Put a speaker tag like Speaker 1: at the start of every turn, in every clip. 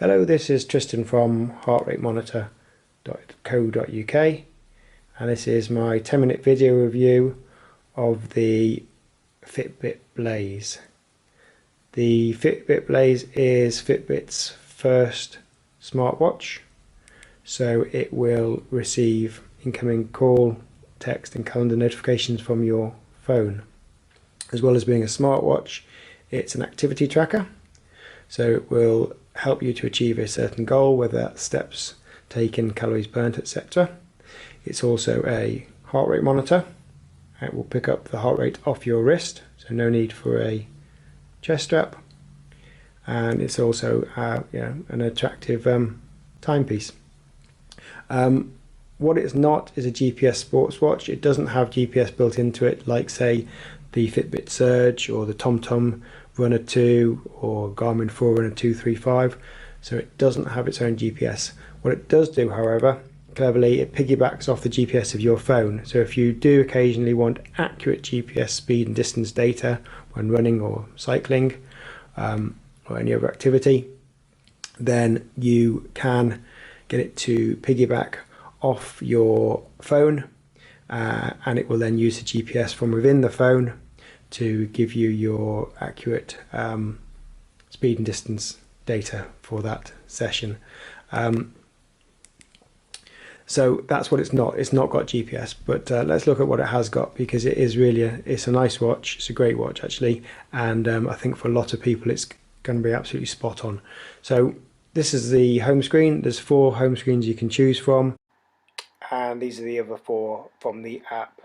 Speaker 1: Hello, this is Tristan from heartratemonitor.co.uk, and this is my 10-minute video review of the Fitbit Blaze. The Fitbit Blaze is Fitbit's first smartwatch, so it will receive incoming call, text and calendar notifications from your phone. As well as being a smartwatch, it's an activity tracker, so it will help you to achieve a certain goal, whether that's steps taken, calories burnt, etc. It's also a heart rate monitor. It will pick up the heart rate off your wrist, so no need for a chest strap. And it's also an attractive timepiece. What it's not is a GPS sports watch. It doesn't have GPS built into it, like say the Fitbit Surge or the TomTom Runner 2 or Garmin Forerunner 235, so it doesn't have its own GPS. What it does do, however, cleverly, it piggybacks off the GPS of your phone. So if you do occasionally want accurate GPS speed and distance data when running or cycling or any other activity, then you can get it to piggyback off your phone, and it will then use the GPS from within the phone to give you your accurate speed and distance data for that session. So that's what it's not. It's not got GPS, but let's look at what it has got, because it is really it's a nice watch. It's a great watch actually, and I think for a lot of people it's going to be absolutely spot on. So this is the home screen. There's 4 home screens you can choose from, and these are the other 4 from the app.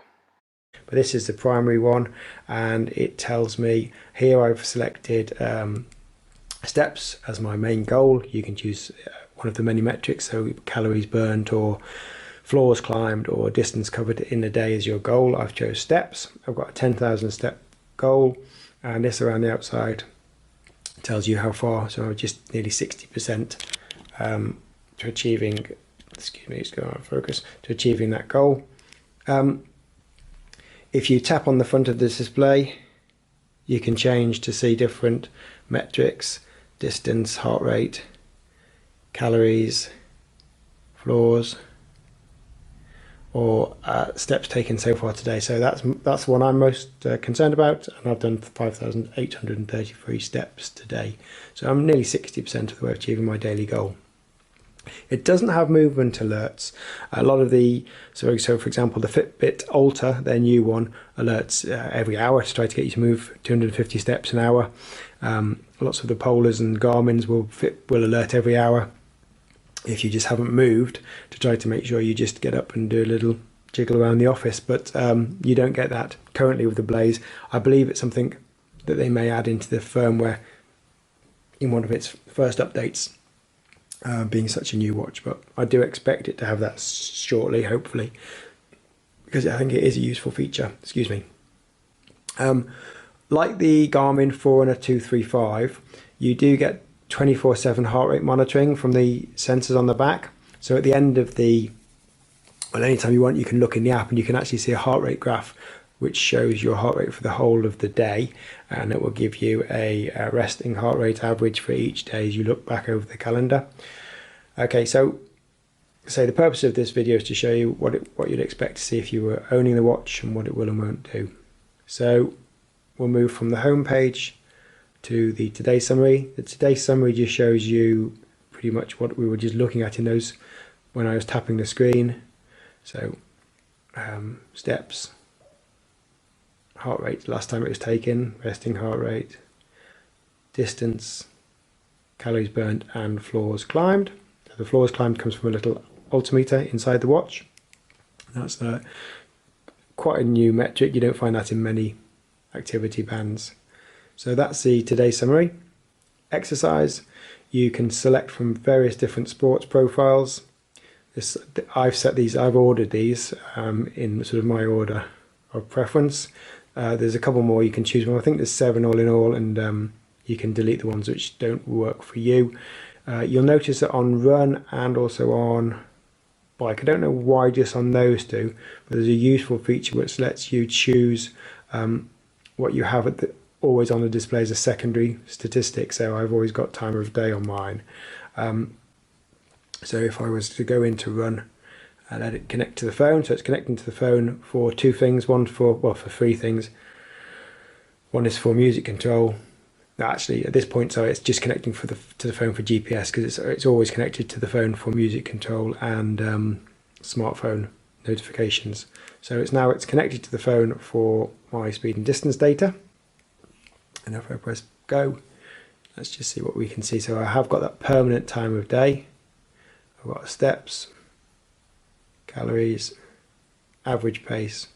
Speaker 1: But this is the primary one, and it tells me here I've selected steps as my main goal. You can choose one of the many metrics, so calories burnt or floors climbed or distance covered in a day is your goal. I've chose steps. I've got a 10,000 step goal, and this around the outside tells you how far, so I'm just nearly 60% to achieving, excuse me, it's going out of focus, to achieving that goal. If you tap on the front of the display, you can change to see different metrics: distance, heart rate, calories, floors, or steps taken so far today. So that's what I'm most concerned about, and I've done 5,833 steps today. So I'm nearly 60% of the way achieving my daily goal. It doesn't have movement alerts. A lot of the, so for example, the Fitbit Ultra, their new one, alerts every hour to try to get you to move 250 steps an hour. Lots of the Polars and Garmins will alert every hour if you just haven't moved, to try to make sure you just get up and do a little jiggle around the office. But you don't get that currently with the Blaze. I believe it's something that they may add into the firmware in one of its first updates. Being such a new watch, but I do expect it to have that shortly, hopefully, because I think it is a useful feature. Excuse me. Like the Garmin Forerunner 235, you do get 24/7 heart rate monitoring from the sensors on the back. So at the end of anytime you want, you can look in the app and you can actually see a heart rate graph which shows your heart rate for the whole of the day, and it will give you a resting heart rate average for each day as you look back over the calendar. Okay, so the purpose of this video is to show you what you'd expect to see if you were owning the watch, and what it will and won't do. So we'll move from the home page to the Today Summary. The Today Summary just shows you pretty much what we were just looking at in those when I was tapping the screen. So steps, heart rate last time it was taken, resting heart rate, distance, calories burnt, and floors climbed. So the floors climbed comes from a little altimeter inside the watch. That's quite a new metric. You don't find that in many activity bands. So that's the Today Summary. Exercise, you can select from various different sports profiles. I've ordered these in sort of my order of preference. There's a couple more you can choose from. I think there's 7 all in all, and you can delete the ones which don't work for you. You'll notice that on run and also on bike, I don't know why just on those two, but there's a useful feature which lets you choose what you have always on the display as a secondary statistic. So I've always got time of day on mine. So if I was to go into run and let it connect to the phone, so it's connecting to the phone for two things, for three things. One is for music control. Actually, at this point, so it's just connecting to the phone for GPS, because it's always connected to the phone for music control and smartphone notifications. So it's connected to the phone for my speed and distance data. And if I press go, let's just see what we can see. So I have got that permanent time of day. I've got steps, calories, average pace,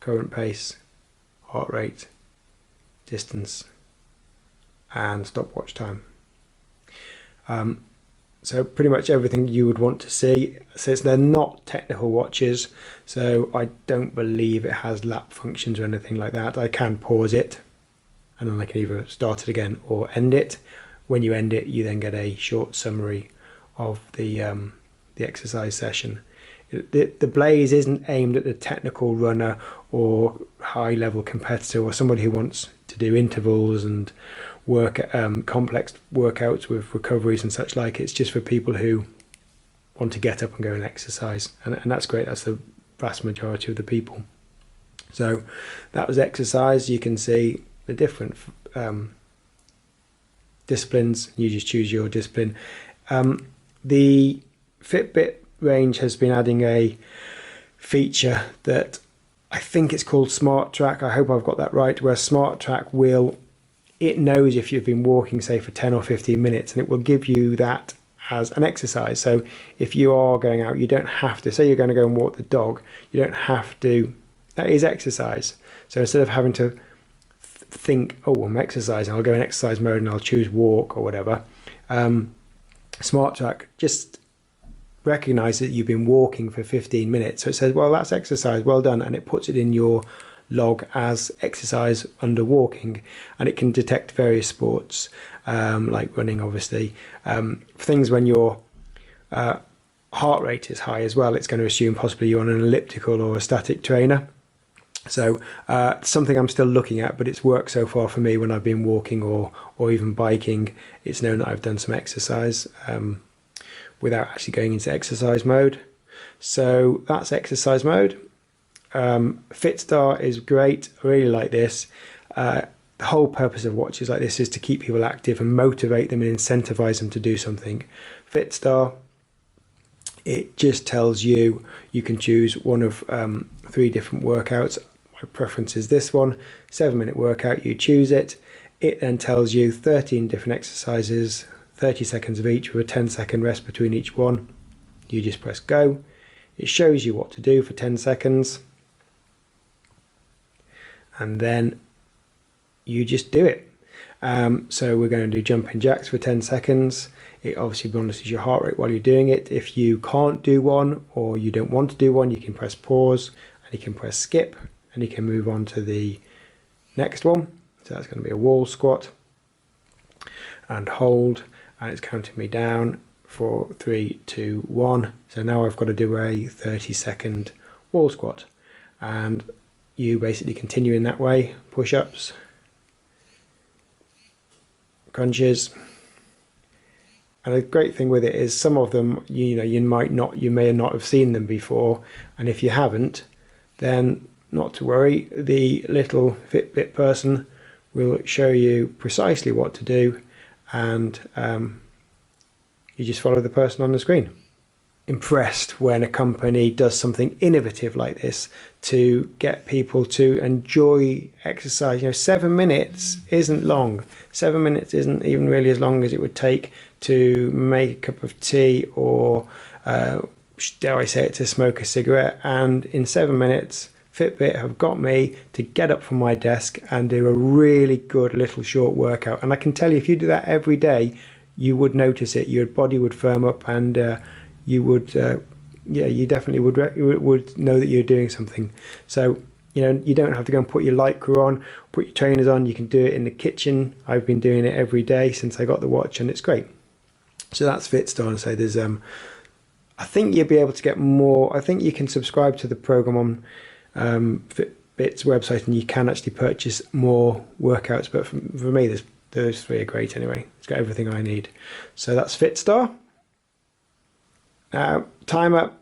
Speaker 1: current pace, heart rate, distance, and stopwatch time. So pretty much everything you would want to see. Since they're not technical watches, so I don't believe it has lap functions or anything like that. I can pause it, and then I can either start it again or end it. When you end it, you then get a short summary of the exercise session. The Blaze isn't aimed at the technical runner or high level competitor or somebody who wants to do intervals and complex workouts with recoveries and such like. It's just for people who want to get up and go and exercise, and that's great. That's the vast majority of the people. So that was exercise. You can see the different disciplines. You just choose your discipline. The Fitbit range has been adding a feature that I think it's called Smart Track. I hope I've got that right, where Smart Track it knows if you've been walking, say, for 10 or 15 minutes, and it will give you that as an exercise. So if you are going out, you don't have to, say you're going to go and walk the dog, you don't have to, that is exercise. So instead of having to think, oh, I'm exercising, I'll go in exercise mode and I'll choose walk or whatever, Smart Track just recognize that you've been walking for 15 minutes. So it says, well, that's exercise, well done. And it puts it in your log as exercise under walking. And it can detect various sports, like running, obviously. Things when your heart rate is high as well, it's going to assume possibly you're on an elliptical or a static trainer. So something I'm still looking at, but it's worked so far for me when I've been walking or even biking. It's known that I've done some exercise without actually going into exercise mode. So that's exercise mode. Fitstar is great. I really like this. The whole purpose of watches like this is to keep people active and motivate them and incentivize them to do something. Fitstar, it just tells you can choose one of 3 different workouts. My preference is this one, 7-minute workout. You choose it. It then tells you 13 different exercises, 30 seconds of each with a 10-second rest between each one. You just press go. It shows you what to do for 10 seconds. And then you just do it. So we're going to do jumping jacks for 10 seconds. It obviously monitors your heart rate while you're doing it. If you can't do one or you don't want to do one, you can press pause and you can press skip and you can move on to the next one. So that's going to be a wall squat and hold, and it's counting me down for 3, 2, 1. So now I've got to do a 30-second wall squat, and you basically continue in that way. Push-ups, crunches. And the great thing with it is some of them, you may not have seen them before, and if you haven't, then not to worry. The little Fitbit person will show you precisely what to do, and you just follow the person on the screen. Impressed when a company does something innovative like this to get people to enjoy exercise. 7 minutes isn't long. 7 minutes isn't even really as long as it would take to make a cup of tea or, dare I say it, to smoke a cigarette. And in 7 minutes, Fitbit have got me to get up from my desk and do a really good little short workout. And I can tell you, if you do that every day, you would notice it. Your body would firm up, and you would, you definitely would know that you're doing something. So, you don't have to go and put your Lycra on, put your trainers on. You can do it in the kitchen. I've been doing it every day since I got the watch, and it's great. So that's Fitstar. And so there's, I think you'll be able to get more. I think you can subscribe to the program on Fitbit's website, and you can actually purchase more workouts. But for me, there's those three are great anyway. It's got everything I need. So that's Fitstar. Now, timer.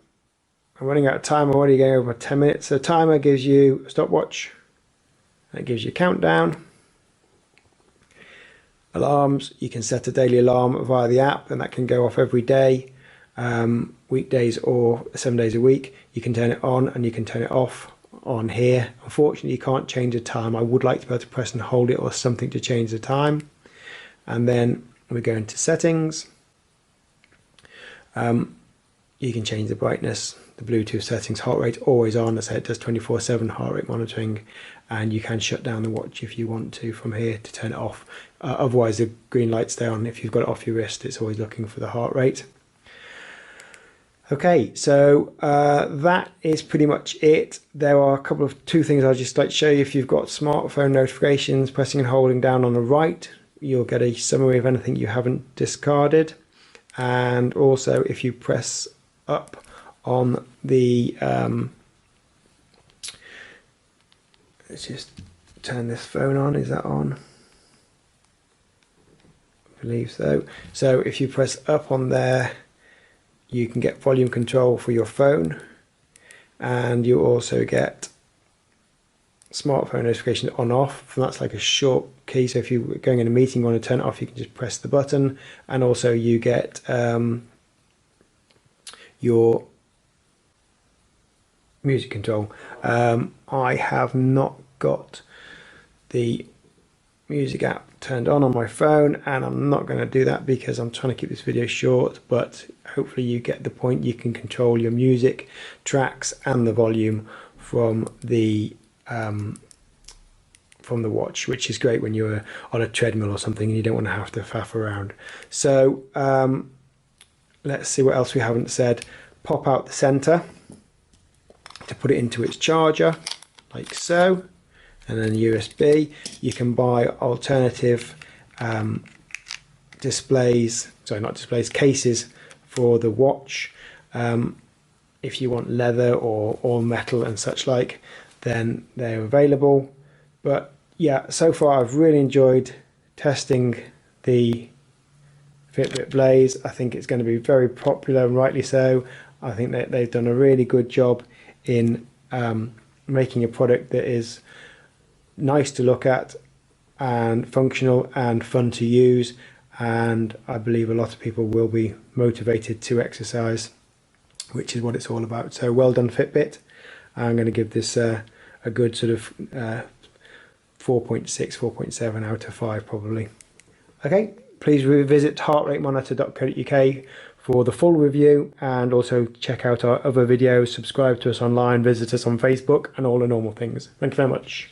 Speaker 1: I'm running out of time. I'm already going over 10 minutes. So timer gives you a stopwatch. That gives you a countdown. Alarms, you can set a daily alarm via the app, and that can go off every day, weekdays or 7 days a week. You can turn it on and you can turn it off on here. Unfortunately, you can't change the time. I would like to be able to press and hold it or something to change the time. And then we go into settings. You can change the brightness, the Bluetooth settings, heart rate always on. As I said, it does 24/7 heart rate monitoring, and you can shut down the watch if you want to from here to turn it off. Otherwise, the green light stays on. If you've got it off your wrist, it's always looking for the heart rate. Okay, so that is pretty much it. There are a couple of two things I'd just like to show you. If you've got smartphone notifications, pressing and holding down on the right, you'll get a summary of anything you haven't discarded. And also, if you press up on the let's just turn this phone on. Is that on? I believe so. So if you press up on there, you can get volume control for your phone, and you also get smartphone notification on off. And that's like a short key. So if you're going in a meeting, you want to turn it off, you can just press the button. And also you get your music control. I have not got the music app turned on my phone, and I'm not going to do that because I'm trying to keep this video short, but hopefully you get the point. You can control your music tracks and the volume from the watch, which is great when you're on a treadmill or something and you don't want to have to faff around. So let's see what else we haven't said. Pop out the center to put it into its charger, like so, and then USB. You can buy alternative cases for the watch. If you want leather or metal and such like, then they're available. But yeah, so far I've really enjoyed testing the Fitbit Blaze. I think it's going to be very popular, and rightly so. I think that they've done a really good job in making a product that is nice to look at and functional and fun to use, and I believe a lot of people will be motivated to exercise, which is what it's all about. So well done, Fitbit. I'm going to give this a good sort of 4.6, 4.7 out of 5 probably. Okay, please visit heartratemonitor.co.uk for the full review, and also check out our other videos, subscribe to us online, visit us on Facebook, and all the normal things. Thank you very much.